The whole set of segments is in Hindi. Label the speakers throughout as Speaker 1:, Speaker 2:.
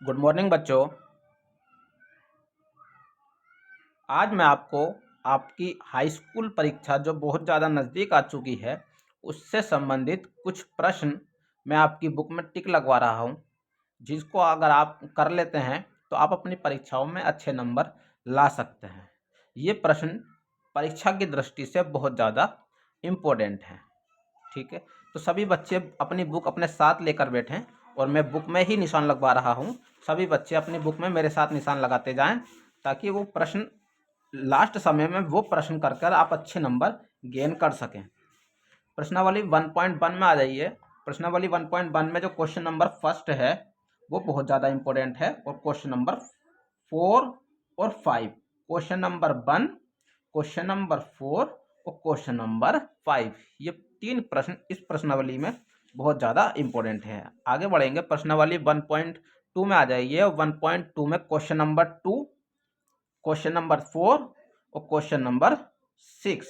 Speaker 1: गुड मॉर्निंग बच्चों। आज मैं आपको आपकी हाई स्कूल परीक्षा जो बहुत ज़्यादा नज़दीक आ चुकी है उससे संबंधित कुछ प्रश्न मैं आपकी बुक में टिक लगवा रहा हूं, जिसको अगर आप कर लेते हैं तो आप अपनी परीक्षाओं में अच्छे नंबर ला सकते हैं। ये प्रश्न परीक्षा की दृष्टि से बहुत ज़्यादा इम्पोर्टेंट हैं। ठीक है, तो सभी बच्चे अपनी बुक अपने साथ लेकर बैठें और मैं बुक में ही निशान लगवा रहा हूँ। सभी बच्चे अपनी बुक में मेरे साथ निशान लगाते जाएं ताकि वो प्रश्न लास्ट समय में वो प्रश्न कर कर आप अच्छे नंबर गेन कर सकें। प्रश्नावली 1.1 में आ जाइए। प्रश्नावली 1.1 में जो क्वेश्चन नंबर फर्स्ट है वो बहुत ज़्यादा इंपॉर्टेंट है, और क्वेश्चन नंबर 4 और 5, क्वेश्चन नंबर 1, क्वेश्चन नंबर 4 और क्वेश्चन नंबर 5, ये तीन प्रश्न इस प्रश्नावली में बहुत ज़्यादा इंपॉर्टेंट है। आगे बढ़ेंगे, प्रश्नावली 1.2 में आ जाइए। 1.2 में क्वेश्चन नंबर 2, क्वेश्चन नंबर 4 और क्वेश्चन नंबर 6,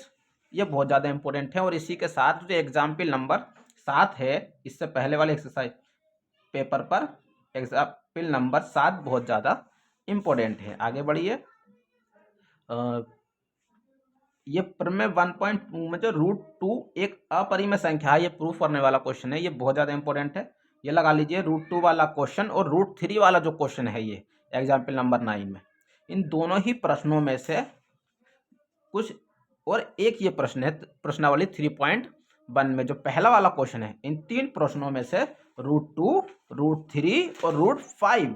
Speaker 1: ये बहुत ज़्यादा इंपॉर्टेंट है। और इसी के साथ जो एग्जाम्पल नंबर 7 है, इससे पहले वाले एक्सरसाइज पेपर पर एग्जाम्पल नंबर 7 बहुत ज़्यादा इंपॉर्टेंट है। आगे बढ़िए। ये प्रमेय 1.2 में जो √2 एक अपरिमेय संख्या है, ये प्रूफ करने वाला क्वेश्चन है, ये बहुत ज़्यादा इंपॉर्टेंट है। ये लगा लीजिए √2 वाला क्वेश्चन और √3 वाला जो क्वेश्चन है ये एग्जाम्पल नंबर 9 में, इन दोनों ही प्रश्नों में से कुछ और एक ये प्रश्न है प्रश्नावली 3.1 में जो पहला वाला क्वेश्चन है, इन तीन प्रश्नों में से √2, √3 और √5,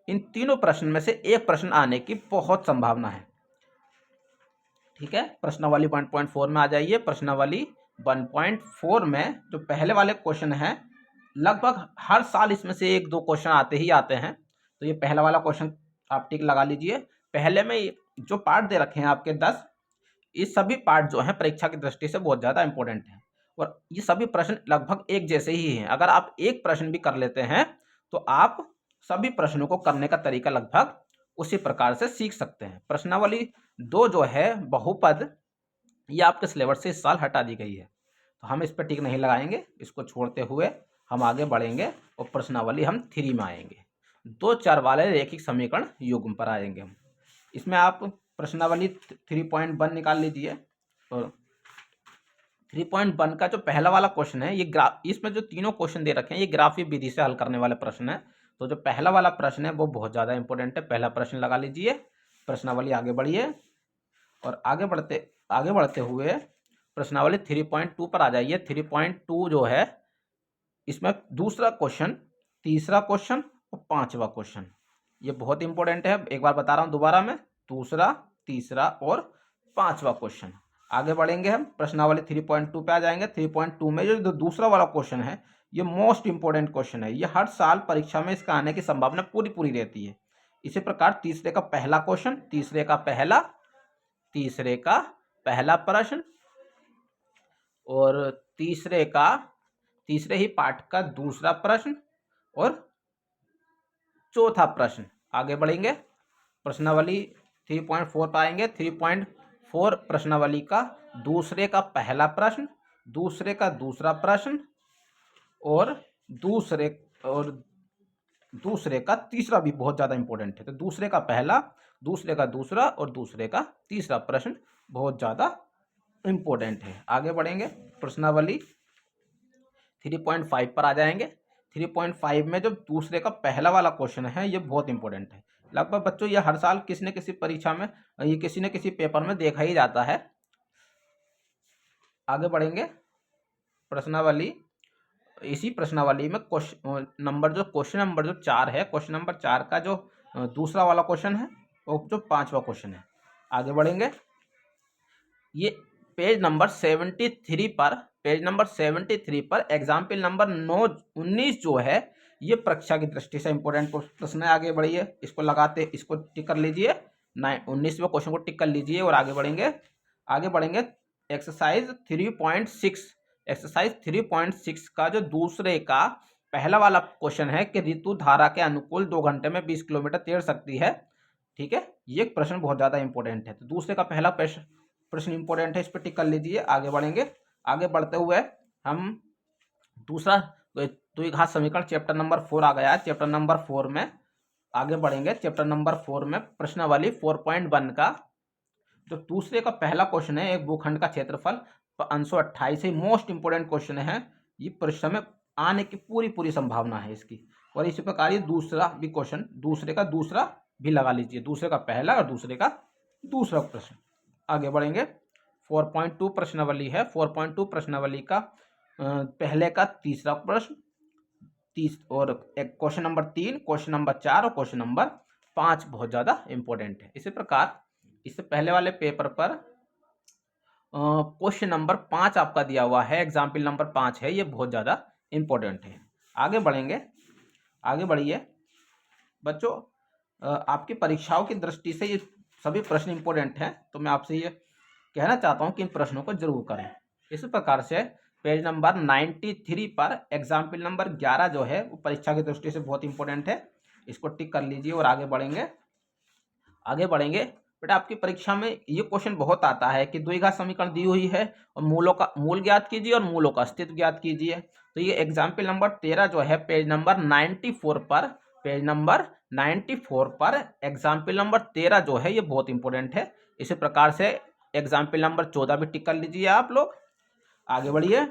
Speaker 1: इन तीनों प्रश्न में से एक प्रश्न आने की बहुत संभावना है। ठीक है, प्रश्नावली 1.4 में आ जाइए। प्रश्नावली 1.4 में जो पहले वाले क्वेश्चन है, लगभग हर साल इसमें से एक दो क्वेश्चन आते ही आते हैं, तो ये पहला वाला क्वेश्चन आप टिक लगा लीजिए। पहले में जो पार्ट दे रखे हैं आपके 10, ये सभी पार्ट जो हैं परीक्षा की दृष्टि से बहुत ज़्यादा इंपॉर्टेंट हैं, और ये सभी प्रश्न लगभग एक जैसे ही हैं। अगर आप एक प्रश्न भी कर लेते हैं तो आप सभी प्रश्नों को करने का तरीका लगभग उसी प्रकार से सीख सकते हैं। प्रश्नावली 2 जो है बहुपद, ये आपके सिलेबस से इस साल हटा दी गई है, तो हम इस पर टिक नहीं लगाएंगे। इसको छोड़ते हुए हम आगे बढ़ेंगे और प्रश्नावली हम 3 में आएंगे। 2 चर वाले रैखिक समीकरण युग्म पर आएंगे हम। इसमें आप प्रश्नावली 3.1 निकाल लीजिए। और 3.1 का जो पहला वाला क्वेश्चन है, ये इसमें जो तीनों क्वेश्चन दे रखे हैं ये ग्राफिक विधि से हल करने वाले प्रश्न है। तो जो पहला वाला प्रश्न है वो बहुत ज़्यादा इंपॉर्टेंट है, पहला प्रश्न लगा लीजिए। प्रश्नावली आगे बढ़िए और आगे बढ़ते हुए प्रश्नावली 3.2 पर आ जाइए। 3.2 जो है, इसमें दूसरा क्वेश्चन, तीसरा क्वेश्चन और पांचवा क्वेश्चन, ये बहुत इंपॉर्टेंट है। एक बार बता रहा हूँ दोबारा में, दूसरा, तीसरा और पांचवा क्वेश्चन। आगे बढ़ेंगे हम, प्रश्नावली 3.2 पे आ जाएंगे। 3.2 में जो दूसरा वाला क्वेश्चन है, ये मोस्ट इंपॉर्टेंट क्वेश्चन है, ये हर साल परीक्षा में इसका आने की संभावना पूरी पूरी रहती है। इसी प्रकार तीसरे का पहला क्वेश्चन, तीसरे का पहला प्रश्न और तीसरे ही पार्ट का दूसरा प्रश्न और चौथा प्रश्न। आगे बढ़ेंगे, प्रश्नावली 3.4 पाएंगे। 3.4 प्रश्नावली का दूसरे का पहला प्रश्न, दूसरे का दूसरा प्रश्न और दूसरे का तीसरा भी बहुत ज़्यादा इंपॉर्टेंट है। तो दूसरे का पहला, दूसरे का दूसरा और दूसरे का तीसरा प्रश्न बहुत ज़्यादा इंपॉर्टेंट है। आगे बढ़ेंगे, प्रश्नावली 3.5 पर आ जाएंगे। 3.5 में जो दूसरे का पहला वाला क्वेश्चन है, ये बहुत इंपॉर्टेंट है। लगभग बच्चों ये हर साल किसी न किसी परीक्षा में, ये किसी न किसी पेपर में देखा ही जाता है। आगे बढ़ेंगे, प्रश्नावली, इसी प्रश्नावली में क्वेश्चन नंबर जो 4 है, क्वेश्चन नंबर 4 का जो दूसरा वाला क्वेश्चन है और जो पांचवा क्वेश्चन है। आगे बढ़ेंगे, ये पेज नंबर 73 पर एग्जाम्पल नंबर 19 जो है, ये परीक्षा की दृष्टि से इंपॉर्टेंट प्रश्न है। आगे बढ़िए, इसको टिक कर लीजिए, 19वें क्वेश्चन को टिक कर लीजिए और आगे बढ़ेंगे। एक्सरसाइज 3.6 का जो दूसरे का पहला वाला क्वेश्चन है कि ऋतु धारा के अनुकूल 2 घंटे में 20 किलोमीटर तैर सकती है। ठीक है, ये प्रश्न बहुत ज़्यादा इंपॉर्टेंट है। तो दूसरे का पहला प्रश्न इंपॉर्टेंट है, इस पर टिक कर लीजिए। आगे बढ़ेंगे, आगे बढ़ते हुए हम दूसरा द्विघात समीकरण चैप्टर नंबर 4 आ गया है। चैप्टर नंबर 4 में आगे बढ़ेंगे चैप्टर नंबर 4 में प्रश्नावली 4.1 का जो दूसरे का पहला क्वेश्चन है, एक भूखंड का क्षेत्रफल 528 है। मोस्ट इंपोर्टेंट क्वेश्चन है, ये परीक्षा में आने की पूरी संभावना है इसकी। और इसी प्रकार ये दूसरा भी क्वेश्चन, दूसरे का दूसरा भी लगा लीजिए, दूसरे का पहला और दूसरे का दूसरा प्रश्न। आगे बढ़ेंगे 4.2 प्रश्नावली है। 4.2 प्रश्नावली का पहले का तीसरा प्रश्न, और एक क्वेश्चन नंबर 3, क्वेश्चन नंबर 4 और क्वेश्चन नंबर 5 बहुत ज़्यादा इंपॉर्टेंट है। इसी प्रकार इससे पहले वाले पेपर पर क्वेश्चन नंबर 5 आपका दिया हुआ है, एग्जाम्पल नंबर 5 है, ये बहुत ज़्यादा इंपॉर्टेंट है। आगे बढ़ेंगे, आगे बढ़िए बच्चों। आपकी परीक्षाओं की दृष्टि से ये सभी प्रश्न इंपॉर्टेंट हैं, तो मैं आपसे ये कहना चाहता हूँ कि इन प्रश्नों को जरूर करें। इसी प्रकार से पेज नंबर 93 पर एग्जाम्पल नंबर 11 जो है वो परीक्षा की दृष्टि से बहुत इंपॉर्टेंट है, इसको टिक कर लीजिए। और आगे बढ़ेंगे, आगे बढ़ेंगे बेटा। आपकी परीक्षा में ये क्वेश्चन बहुत आता है कि द्विघात समीकरण दी हुई है और मूलों का मूल ज्ञात कीजिए और मूलों का अस्तित्व ज्ञात कीजिए। तो ये एग्जाम्पल नंबर 13 जो है पेज नंबर 94 पर, पेज नंबर 94 पर एग्जाम्पल नंबर 13 जो है ये बहुत इंपॉर्टेंट है। इसी प्रकार से एग्जाम्पल नंबर 14 भी टिक कर लीजिए आप लोग। आगे बढ़िए,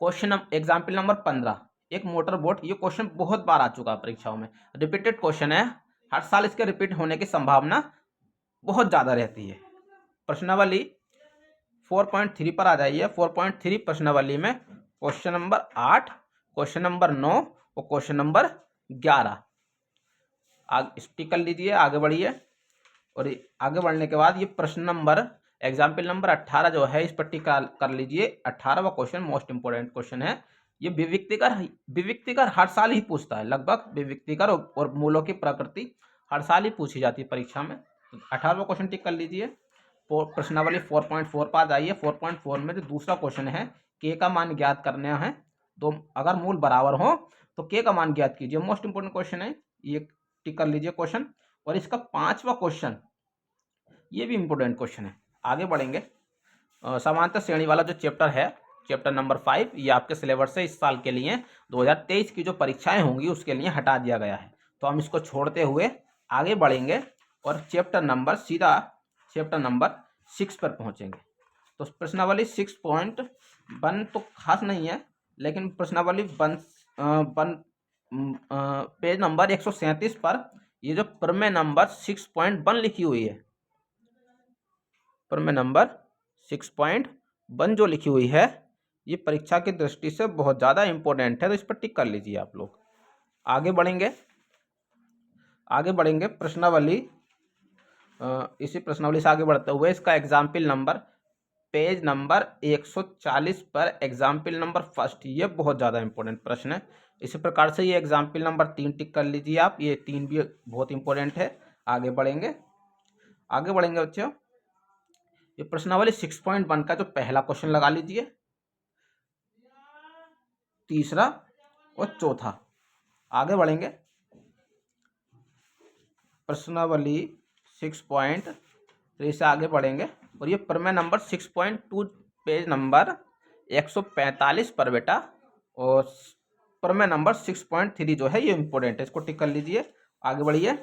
Speaker 1: क्वेश्चन एग्जाम्पल नंबर 15, एक मोटर बोट। ये क्वेश्चन बहुत बार आ चुका है परीक्षाओं में, रिपीटेड क्वेश्चन है, हर साल इसके रिपीट होने की संभावना बहुत ज़्यादा रहती है। प्रश्नावली 4.3 पर आ जाइए। 4.3 प्रश्नावली में क्वेश्चन नंबर 8, क्वेश्चन नंबर 9 और क्वेश्चन नंबर 11 टिक कर लीजिए। आगे बढ़िए, और आगे बढ़ने के बाद ये प्रश्न नंबर एग्जाम्पल नंबर 18 जो है इस पर टिक कर लीजिए। 18वां क्वेश्चन मोस्ट इंपोर्टेंट क्वेश्चन है। ये विविक्तिकर हर साल ही पूछता है, लगभग विविक्तिकर और मूलों की प्रकृति हर साल ही पूछी जाती है परीक्षा में। 18वां क्वेश्चन टिक कर लीजिए। प्रश्नावली 4.4 पर जाइए। 4.4 में जो दूसरा क्वेश्चन है, के का मान ज्ञात करना है, तो अगर मूल बराबर हो तो के का मान ज्ञात कीजिए। मोस्ट इंपोर्टेंट क्वेश्चन है, ये टिक कर लीजिए क्वेश्चन। और इसका 5वां क्वेश्चन, ये भी इंपोर्टेंट क्वेश्चन है। आगे बढ़ेंगे, समांतर श्रेणी वाला जो चैप्टर है, चैप्टर नंबर 5, ये आपके सिलेबस से इस साल के लिए 2023 की जो परीक्षाएं होंगी उसके लिए हटा दिया गया है। तो हम इसको छोड़ते हुए आगे बढ़ेंगे और चैप्टर नंबर 6 पर पहुंचेंगे। तो प्रश्नावली 6.1 तो खास नहीं है, लेकिन प्रश्नावली पेज नंबर 137 पर ये जो प्रमेय नंबर 6.1 लिखी हुई है, प्रमेय नंबर 6.1 जो लिखी हुई है, ये परीक्षा की दृष्टि से बहुत ज़्यादा इंपॉर्टेंट है, तो इस पर टिक कर लीजिए आप लोग। आगे बढ़ेंगे, आगे बढ़ेंगे प्रश्नावली, इसी प्रश्नावली से आगे बढ़ते हुए इसका एग्जाम्पल नंबर पेज नंबर 140 पर एग्जाम्पल नंबर 1, ये बहुत ज़्यादा इंपॉर्टेंट प्रश्न है। इसी प्रकार से ये एग्जाम्पल नंबर 3 टिक कर लीजिए आप, ये 3 भी बहुत इंपॉर्टेंट है। आगे बढ़ेंगे, आगे बढ़ेंगे बच्चों। ये प्रश्नावली 6.1 का जो पहला क्वेश्चन लगा लीजिए, तीसरा और चौथा। आगे बढ़ेंगे, प्रश्नावली 6.3 से आगे बढ़ेंगे और ये प्रमेय नंबर 6.2 पेज नंबर 145 पर बेटा, और प्रमेय नंबर 6.3 जो है ये इंपॉर्टेंट है, इसको टिक कर लीजिए। आगे बढ़िए,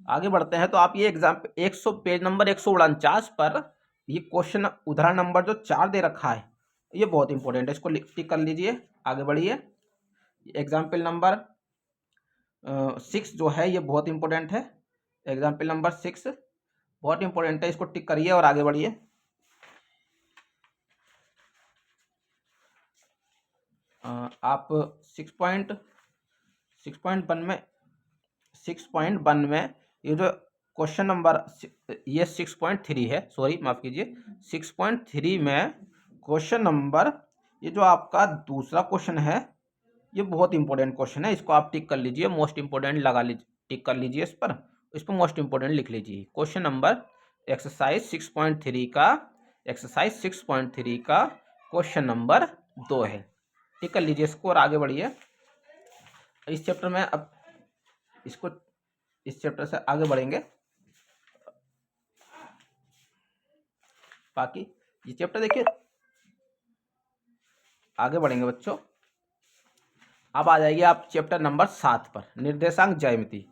Speaker 1: आगे बढ़ते हैं। तो आप ये एग्जाम 100 पेज नंबर 149 पर ये क्वेश्चन उदाहरण नंबर जो 4 दे रखा है, ये बहुत इंपॉर्टेंट है, इसको टिक कर लीजिए। आगे बढ़िए, एग्जाम्पल नंबर 6 जो है ये बहुत इंपॉर्टेंट है, एग्जाम्पल नंबर 6 बहुत इंपॉर्टेंट है, इसको टिक करिए और आगे बढ़िए। आप 6.1 में ये जो क्वेश्चन नंबर, ये 6.3 है, सॉरी माफ़ कीजिए, 6.3 में क्वेश्चन नंबर, ये जो आपका दूसरा क्वेश्चन है, ये बहुत इंपॉर्टेंट क्वेश्चन है, इसको आप टिक कर लीजिए। मोस्ट इंपॉर्टेंट लगा लीजिए, टिक कर लीजिए इस पर मोस्ट इंपॉर्टेंट लिख लीजिए। क्वेश्चन नंबर एक्सरसाइज 6.3 का, एक्सरसाइज 6.3 का क्वेश्चन नंबर 2 है, टिक कर लीजिए इसको और आगे बढ़िए। इस चैप्टर में अब इसको, इस चैप्टर से आगे बढ़ेंगे, बाकी ये चैप्टर देखिए। आगे बढ़ेंगे बच्चों, अब आ जाइए आप चैप्टर नंबर 7 पर, निर्देशांक ज्यामिति।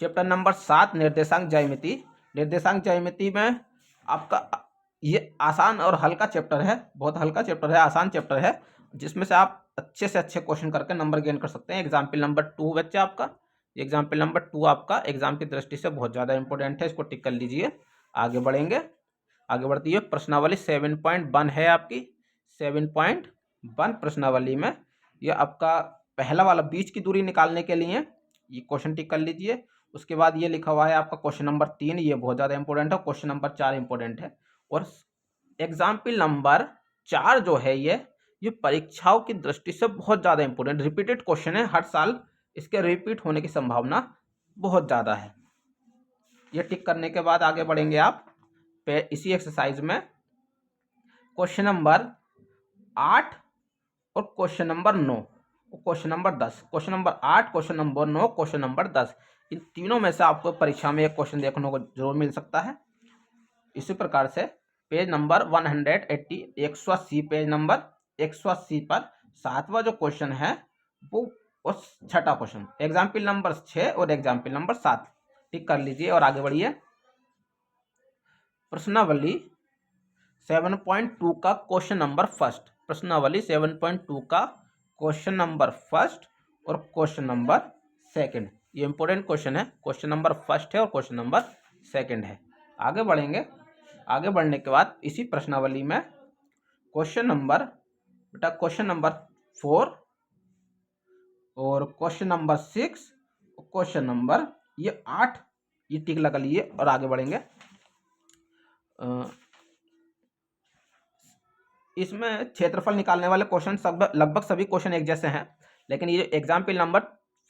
Speaker 1: चैप्टर नंबर 7 निर्देशांक ज्यामिति। निर्देशांक ज्यामिति में आपका ये आसान और हल्का चैप्टर है, बहुत हल्का चैप्टर है, आसान चैप्टर है, जिसमें से आप अच्छे से अच्छे क्वेश्चन करके नंबर गेन कर सकते हैं। एग्जाम्पल नंबर 2 बच्चे आपका, एग्जाम्पल नंबर 2 आपका एग्जाम की दृष्टि से बहुत ज़्यादा इंपॉर्टेंट है, इसको टिक कर लीजिए। आगे बढ़ेंगे, आगे बढ़ती है प्रश्नावली 7.1 है आपकी। 7.1 प्रश्नावली में ये आपका पहला वाला बीच की दूरी निकालने के लिए ये क्वेश्चन टिक कर लीजिए। उसके बाद ये लिखा हुआ है आपका क्वेश्चन नंबर 3, ये बहुत ज़्यादा इंपॉर्टेंट है। क्वेश्चन नंबर 4 इंपॉर्टेंट है। और एग्जाम्पल नंबर 4 जो है ये परीक्षाओं की दृष्टि से बहुत ज़्यादा इंपॉर्टेंट रिपीटेड क्वेश्चन है, हर साल इसके रिपीट होने की संभावना बहुत ज़्यादा है। ये टिक करने के बाद आगे बढ़ेंगे आप इसी एक्सरसाइज में क्वेश्चन नंबर 8 और क्वेश्चन नंबर 9 और question number 10। Question number 8, question number 9, question number 10, इन तीनों में से आपको परीक्षा में एक क्वेश्चन देखने को जरूर मिल सकता है। इसी प्रकार से पेज नंबर 180 180 पेज नंबर 180 पर 7वां जो क्वेश्चन है वो और 6ठा क्वेश्चन, एग्जाम्पल नंबर 6 और एग्जाम्पल नंबर 7 टिक कर लीजिए और आगे बढ़िए। प्रश्नावली 7.2 का क्वेश्चन नंबर फर्स्ट, प्रश्नावली 7.2 का क्वेश्चन नंबर फर्स्ट और क्वेश्चन नंबर सेकंड, ये इंपॉर्टेंट क्वेश्चन है। क्वेश्चन नंबर फर्स्ट है और क्वेश्चन नंबर सेकंड है। आगे बढ़ेंगे, आगे बढ़ने के बाद इसी प्रश्नावली में क्वेश्चन नंबर बेटा क्वेश्चन नंबर 4 और क्वेश्चन नंबर 6 और क्वेश्चन नंबर ये 8 ये टिक लगा लिए और आगे बढ़ेंगे। इसमें क्षेत्रफल निकालने वाले क्वेश्चन सब लगभग सभी क्वेश्चन एक जैसे हैं, लेकिन ये एग्जाम्पल नंबर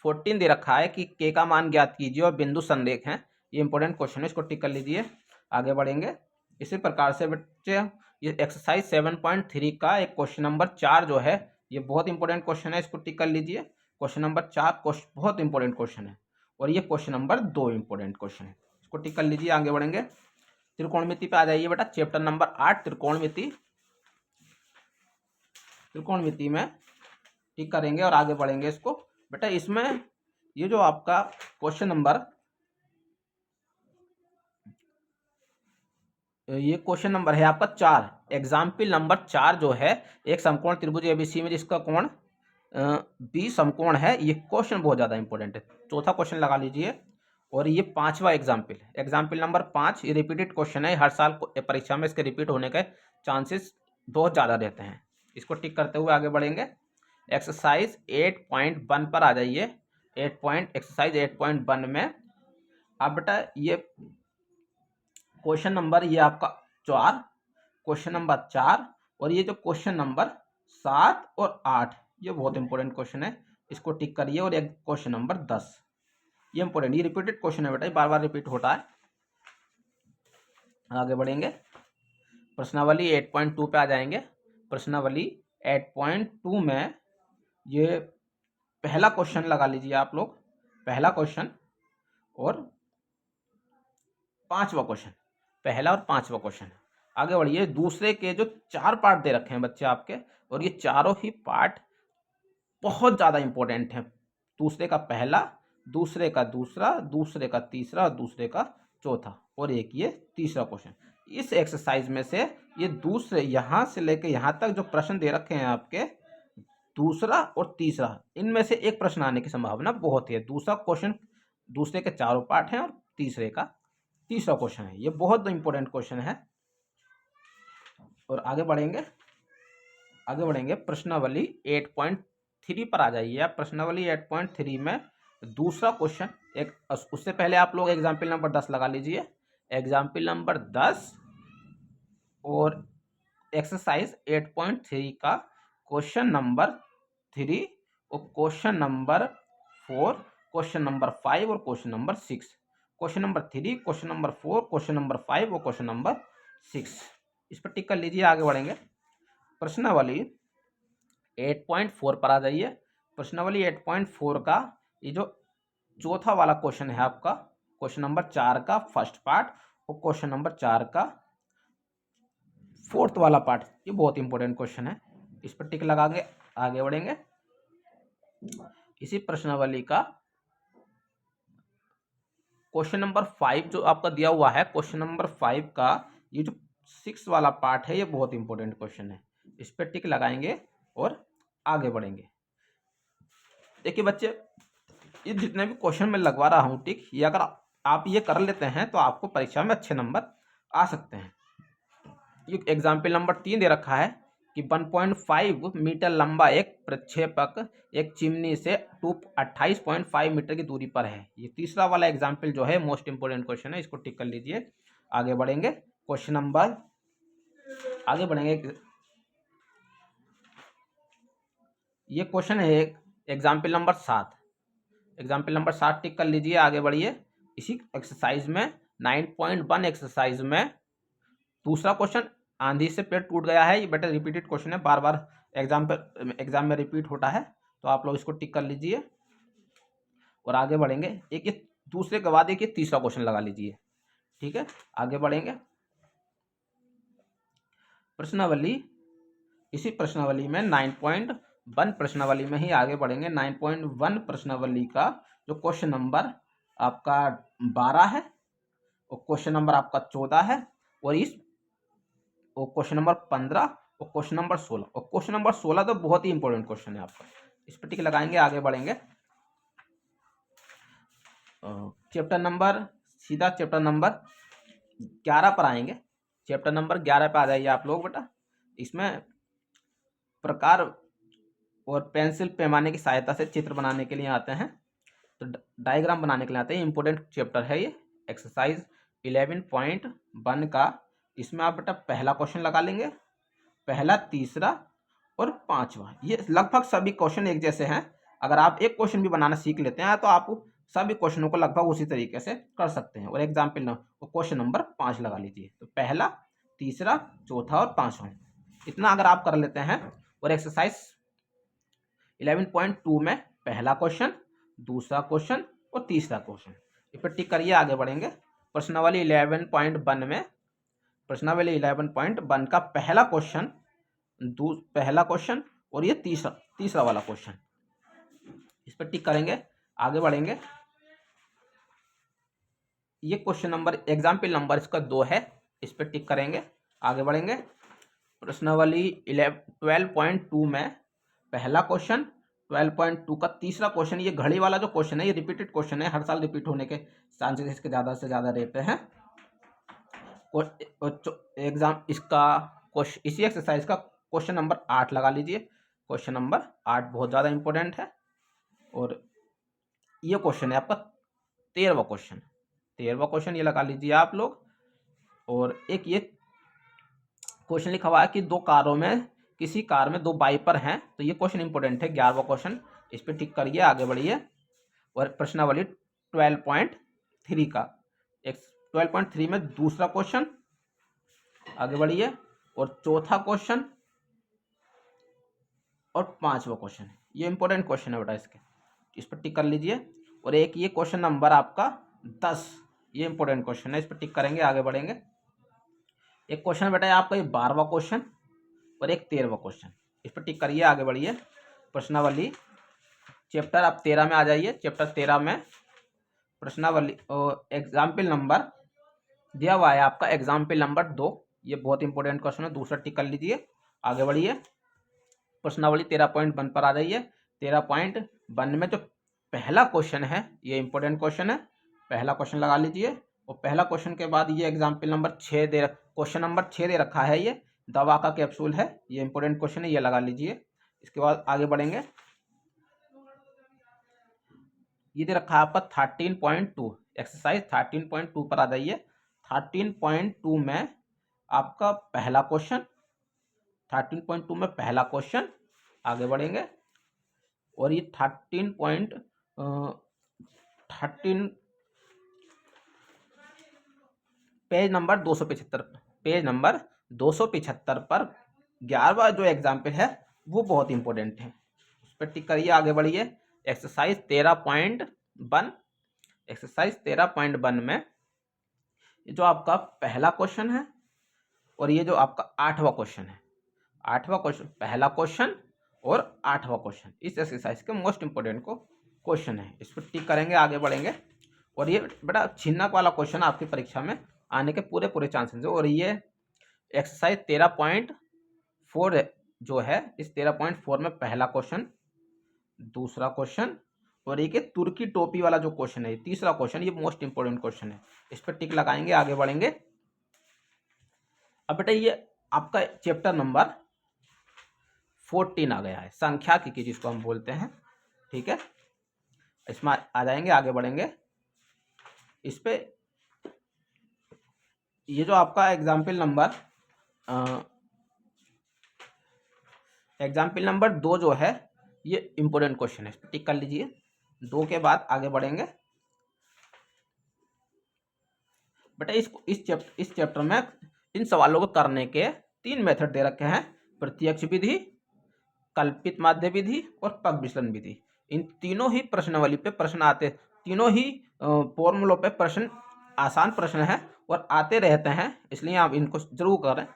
Speaker 1: 14 दे रखा है कि के का मान ज्ञात कीजिए और बिंदु संरेख हैं, ये इंपॉर्टेंट क्वेश्चन है, इसको टिक कर लीजिए। आगे बढ़ेंगे इसी प्रकार से बच्चे ये एक्सरसाइज 7.3 का एक क्वेश्चन नंबर 4 जो है ये बहुत इंपॉर्टेंट क्वेश्चन है, इसको टिक कर लीजिए। क्वेश्चन नंबर 4 बहुत इंपॉर्टेंट क्वेश्चन है और ये क्वेश्चन नंबर 2 इंपॉर्टेंट क्वेश्चन है, इसको टिक कर लीजिए। आगे बढ़ेंगे त्रिकोणमिति पे आ जाइए बेटा, चैप्टर नंबर 8 त्रिकोणमिति। त्रिकोणमिति में टिक करेंगे और आगे बढ़ेंगे इसको बेटा। इसमें ये जो आपका क्वेश्चन नंबर ये क्वेश्चन नंबर है आपका 4, एग्जाम्पल नंबर 4 जो है एक समकोण त्रिभुज एबीसी में जिसका कोण बी समकोण है, ये क्वेश्चन बहुत ज़्यादा इंपॉर्टेंट है। चौथा क्वेश्चन लगा लीजिए और ये 5वां एग्जाम्पल, एग्जाम्पल नंबर 5, ये रिपीटेड क्वेश्चन है, हर साल परीक्षा में इसके रिपीट होने के चांसेस बहुत ज़्यादा रहते हैं। इसको टिक करते हुए आगे बढ़ेंगे। एक्सरसाइज 8.1 पर आ जाइए। एक्सरसाइज 8.1 में अब बेटा ये क्वेश्चन नंबर ये आपका 4, क्वेश्चन नंबर 4 और ये जो क्वेश्चन नंबर 7 और 8 ये बहुत इंपॉर्टेंट क्वेश्चन है, इसको टिक करिए। और एक क्वेश्चन नंबर 10 ये इंपॉर्टेंट, ये रिपीटेड क्वेश्चन है बेटा, बार बार रिपीट होता है। आगे बढ़ेंगे प्रश्नावली 8.2 पे आ जाएंगे। प्रश्नावली 8.2 में ये पहला क्वेश्चन लगा लीजिए आप लोग, पहला क्वेश्चन और 5वां क्वेश्चन, पहला और 5वां क्वेश्चन। आगे बढ़िए, दूसरे के जो 4 पार्ट दे रखे हैं बच्चे आपके, और ये चारों ही पार्ट बहुत ज़्यादा इंपॉर्टेंट हैं। दूसरे का पहला, दूसरे का दूसरा, दूसरे का तीसरा और दूसरे का चौथा, और एक ये तीसरा क्वेश्चन। इस एक्सरसाइज में से ये दूसरे यहाँ से लेके यहाँ तक जो प्रश्न दे रखे हैं आपके, दूसरा और तीसरा, इनमें से एक प्रश्न आने की संभावना बहुत है। दूसरा क्वेश्चन दूसरे के चारों पार्ट हैं और तीसरे का तीसरा क्वेश्चन है, ये बहुत इंपॉर्टेंट क्वेश्चन है। और आगे बढ़ेंगे, आगे बढ़ेंगे प्रश्नावली 8.3 पर आ जाइए आप। प्रश्नावली 8.3 में दूसरा क्वेश्चन, एक उससे पहले आप लोग एग्जाम्पल नंबर 10 लगा लीजिए। एग्जाम्पल नंबर 10 और एक्सरसाइज 8.3 का क्वेश्चन नंबर 3 और क्वेश्चन नंबर 4, क्वेश्चन नंबर 5 और question number 6, question number 3, question number 4, question number 5 और क्वेश्चन नंबर 6, इस पर टिक कर लीजिए। आगे बढ़ेंगे प्रश्नावली 8.4 पर आ जाइए। प्रश्नावली 8.4 का ये जो चौथा वाला क्वेश्चन है आपका, क्वेश्चन नंबर 4 का फर्स्ट पार्ट और क्वेश्चन नंबर 4 का फोर्थ वाला पार्ट, ये बहुत इंपॉर्टेंट क्वेश्चन है, इस पर टिक लगाएंगे। आगे बढ़ेंगे इसी प्रश्नावली का क्वेश्चन नंबर 5 जो आपका दिया हुआ है, क्वेश्चन नंबर 5 का ये जो 6 वाला पार्ट है, ये बहुत इंपॉर्टेंट क्वेश्चन है। इस पर टिक लगाएंगे और आगे बढ़ेंगे। देखिए बच्चे, ये जितने भी क्वेश्चन मैं लगवा रहा हूँ टिक, ये अगर आप ये कर लेते हैं तो आपको परीक्षा में अच्छे नंबर आ सकते हैं। ये एग्जाम्पल नंबर 3 दे रखा है कि 1.5 मीटर लंबा एक प्रक्षेपक एक चिमनी से 28.5 मीटर की दूरी पर है। ये तीसरा वाला एग्जाम्पल जो है मोस्ट इंपोर्टेंट क्वेश्चन है, इसको टिक कर लीजिए। आगे बढ़ेंगे, क्वेश्चन नंबर आगे बढ़ेंगे। ये क्वेश्चन है एग्जाम्पल नंबर 7, एग्जाम्पल नंबर 7 टिक कर लीजिए। आगे बढ़िए। इसी एक्सरसाइज में 9.1 एक्सरसाइज में दूसरा क्वेश्चन, आंधी से पेड़ टूट गया है। ये बेटा रिपीटेड क्वेश्चन है, बार बार एग्जाम में रिपीट होता है, तो आप लोग इसको टिक कर लीजिए और आगे बढ़ेंगे। एक ये दूसरे के बाद एक ये तीसरा क्वेश्चन लगा लीजिए। ठीक है, आगे बढ़ेंगे। प्रश्नावली, इसी प्रश्नावली में 9.1 प्रश्नावली में ही आगे बढ़ेंगे। 9.1 प्रश्नावली का जो क्वेश्चन नंबर आपका 12 है और क्वेश्चन नंबर आपका 14 है और क्वेश्चन नंबर 15 और क्वेश्चन नंबर 16। और क्वेश्चन नंबर 16 तो बहुत ही इंपॉर्टेंट क्वेश्चन है आपका, इस पर टिक लगाएंगे। आगे बढ़ेंगे। चैप्टर नंबर, सीधा चैप्टर नंबर 11 पर आएंगे। चैप्टर नंबर 11 पे आ जाइए आप लोग बेटा। इसमें प्रकार और पेंसिल पैमाने की सहायता से चित्र बनाने के लिए आते हैं, तो डायग्राम बनाने के लिए आते हैं। इंपॉर्टेंट चैप्टर है ये। एक्सरसाइज 11.1 का इसमें आप बेटा पहला क्वेश्चन लगा लेंगे, पहला, तीसरा और पांचवा। ये लगभग सभी क्वेश्चन एक जैसे हैं। अगर आप एक क्वेश्चन भी बनाना सीख लेते हैं तो आप सभी क्वेश्चनों को लगभग उसी तरीके से कर सकते हैं। और एग्जाम्पल क्वेश्चन नंबर 5 लगा लीजिए। तो पहला, तीसरा, चौथा और पांचवा, इतना अगर आप कर लेते हैं। और एक्सरसाइज 11.2 में पहला क्वेश्चन, दूसरा क्वेश्चन और तीसरा क्वेश्चन, इस पर टिक करिए। आगे बढ़ेंगे। प्रश्नावली 11.1 में, प्रश्नावली 11.1 का पहला क्वेश्चन, पहला क्वेश्चन और ये तीसरा वाला क्वेश्चन, इस पर टिक करेंगे। आगे बढ़ेंगे। ये क्वेश्चन नंबर, एग्जाम्पल नंबर इसका 2 है, इस पर टिक करेंगे। आगे बढ़ेंगे। प्रश्नावली 12.2 में पहला क्वेश्चन, 12.2 का तीसरा क्वेश्चन, ये घड़ी वाला जो क्वेश्चन है ये रिपीटेड क्वेश्चन है, हर साल रिपीट होने के चांसेस इसके ज़्यादा से ज़्यादा रहते हैं। एग्जाम इसका क्वेश्चन, इसी एक्सरसाइज का क्वेश्चन नंबर 8 लगा लीजिए। क्वेश्चन नंबर 8 बहुत ज़्यादा इंपॉर्टेंट है। और ये क्वेश्चन है आपका 13वां क्वेश्चन, 13वां क्वेश्चन ये लगा लीजिए आप लोग। और एक ये क्वेश्चन लिखा हुआ है कि किसी कार में 2 वाइपर हैं, तो ये क्वेश्चन इंपॉर्टेंट है, 11वां क्वेश्चन, इस पर टिक करिए। आगे बढ़िए। और प्रश्नावली 12.3 का 12.3 में दूसरा क्वेश्चन, आगे बढ़िए। और चौथा क्वेश्चन और पांचवा क्वेश्चन, ये इंपॉर्टेंट क्वेश्चन है बेटा, इस पर टिक कर लीजिए। और एक ये क्वेश्चन नंबर आपका 10, ये इंपॉर्टेंट क्वेश्चन है, इस पर टिक करेंगे। आगे बढ़ेंगे। एक क्वेश्चन बेटा आपका ये 12वां क्वेश्चन और एक 13वां क्वेश्चन, इस पर टिक करिए। आगे बढ़िए। प्रश्नावली चैप्टर आप 13 में आ जाइए। चैप्टर 13 में प्रश्नावली एग्जाम्पल नंबर दिया हुआ है आपका, एग्जाम्पल नंबर 2, ये बहुत इंपॉर्टेंट क्वेश्चन है, दूसरा टिक कर लीजिए। आगे बढ़िए। प्रश्नावली 13.1 पर आ जाइए। 13.1 में जो पहला क्वेश्चन है ये इंपॉर्टेंट क्वेश्चन है, पहला क्वेश्चन लगा लीजिए। और पहला क्वेश्चन के बाद ये एग्जाम्पल नंबर 6 क्वेश्चन नंबर 6 दे रखा है, ये दवा का कैप्सूल है, ये इंपॉर्टेंट क्वेश्चन है, ये लगा लीजिए। इसके बाद आगे बढ़ेंगे। ये दे रखा है आपका 13.2, एक्सरसाइज 13.2 पर आ जाइए। 13.2 में आपका पहला क्वेश्चन, 13.2 में पहला क्वेश्चन, आगे बढ़ेंगे। और ये 13 पेज नंबर 275, पेज नंबर 275 पर 11वां जो एग्जाम्पल है वो बहुत इंपॉर्टेंट है, उस पर टिक करिए। आगे बढ़िए। एक्सरसाइज 13.1, एक्सरसाइज 13.1 में ये जो आपका पहला क्वेश्चन है और ये जो आपका 8वां क्वेश्चन है, 8वां क्वेश्चन, पहला क्वेश्चन और 8वां क्वेश्चन इस एक्सरसाइज के मोस्ट इंपोर्टेंट को क्वेश्चन है। इस पर टिक करेंगे, आगे बढ़ेंगे। और ये बड़ा छिन्नक वाला क्वेश्चन आपकी परीक्षा में आने के पूरे चांसेस है। और ये एक्सरसाइज 13.4 जो है, इस 13.4 में पहला क्वेश्चन, दूसरा क्वेश्चन और एक तुर्की टोपी वाला जो क्वेश्चन है, तीसरा क्वेश्चन, ये मोस्ट इंपोर्टेंट क्वेश्चन है। इस पर टिक लगाएंगे, आगे बढ़ेंगे। अब बेटा ये आपका चैप्टर नंबर 14 आ गया है, सांख्यिकी जिसको हम बोलते हैं, ठीक है। इसमें आ जाएंगे, आगे बढ़ेंगे। इस पे ये जो आपका एग्जाम्पल नंबर 2 जो है, ये इंपोर्टेंट क्वेश्चन है, इस पर टिक कर लीजिए। 2 के बाद आगे बढ़ेंगे। बेटा इस चैप्टर में इन सवालों को करने के 3 मेथड दे रखे हैं, प्रत्यक्ष विधि, कल्पित माध्य विधि और पग विचलन विधि। इन तीनों ही प्रश्नावली पे प्रश्न आते, तीनों ही फॉर्मूलों पे प्रश्न आसान प्रश्न है और आते रहते हैं, इसलिए आप इनको जरूर करें।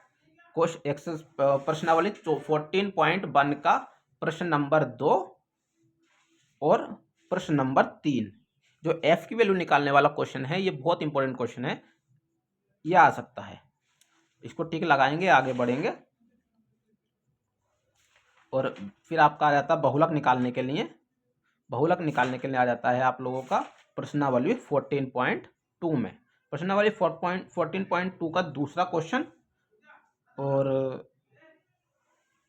Speaker 1: प्रश्नावली 14.1 का प्रश्न नंबर 2 और प्रश्न नंबर 3 जो एफ की वैल्यू निकालने वाला क्वेश्चन है, ये बहुत इंपॉर्टेंट क्वेश्चन है, ये आ सकता है। इसको टिक लगाएंगे, आगे बढ़ेंगे। और फिर आपका आ जाता है बहुलक निकालने के लिए। बहुलक निकालने के लिए आ जाता है आप लोगों का प्रश्नावली 14.2 में। प्रश्नावली 14.2 का दूसरा क्वेश्चन और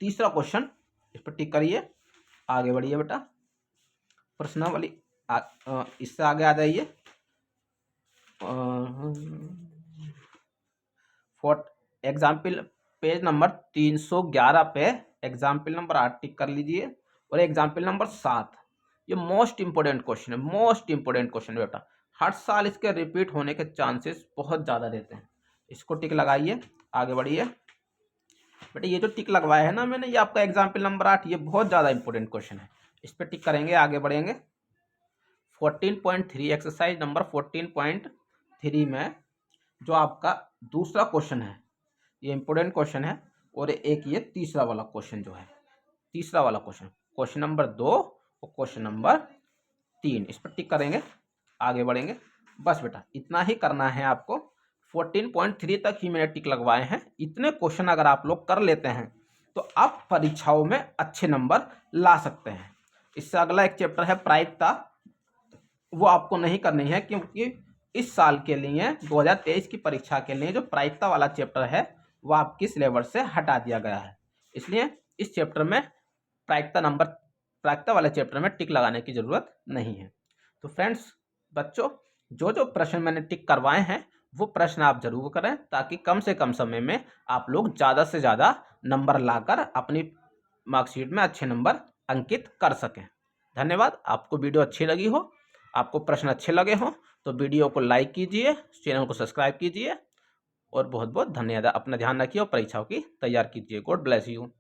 Speaker 1: तीसरा क्वेश्चन, इस पर टिक करिए, आगे बढ़िए बेटा। प्रश्नावली इससे आगे आ जाइए। एग्जाम्पल पेज नंबर 311 पे एग्जाम्पल नंबर 8 टिक कर लीजिए। और एग्जाम्पल नंबर 7, ये मोस्ट इंपोर्टेंट क्वेश्चन है, मोस्ट इंपोर्टेंट क्वेश्चन बेटा। हर साल इसके रिपीट होने के चांसेस बहुत ज़्यादा रहते हैं। इसको टिक लगाइए, आगे बढ़िए। बेटा ये जो टिक लगवाया है ना मैंने, ये आपका एग्जाम्पल नंबर 8, ये बहुत ज़्यादा इंपॉर्टेंट क्वेश्चन है। इस पर टिक करेंगे, आगे बढ़ेंगे। 14.3 एक्सरसाइज नंबर 14.3 में जो आपका दूसरा क्वेश्चन है, ये इंपॉर्टेंट क्वेश्चन है। और एक ये तीसरा वाला क्वेश्चन जो है, तीसरा वाला क्वेश्चन नंबर 2 और क्वेश्चन नंबर 3, इस पर टिक करेंगे, आगे बढ़ेंगे। बस बेटा इतना ही करना है आपको। 14.3 तक ही मैंने टिक लगवाए हैं। इतने क्वेश्चन अगर आप लोग कर लेते हैं तो आप परीक्षाओं में अच्छे नंबर ला सकते हैं। इससे अगला एक चैप्टर है प्रायिकता, वो आपको नहीं करनी है, क्योंकि इस साल के लिए 2023 की परीक्षा के लिए जो प्रायिकता वाला चैप्टर है वो आपकी सिलेबस से हटा दिया गया है। इसलिए इस चैप्टर में प्रायिकता वाले चैप्टर में टिक लगाने की ज़रूरत नहीं है। तो फ्रेंड्स, बच्चों, जो प्रश्न मैंने टिक करवाए हैं वो प्रश्न आप जरूर करें, ताकि कम से कम समय में आप लोग ज़्यादा से ज़्यादा नंबर लाकर अपनी मार्कशीट में अच्छे नंबर अंकित कर सकें। धन्यवाद। आपको वीडियो अच्छी लगी हो, आपको प्रश्न अच्छे लगे हों तो वीडियो को लाइक कीजिए, चैनल को सब्सक्राइब कीजिए और बहुत बहुत धन्यवाद। अपना ध्यान रखिए और परीक्षाओं की तैयार कीजिए। God bless you.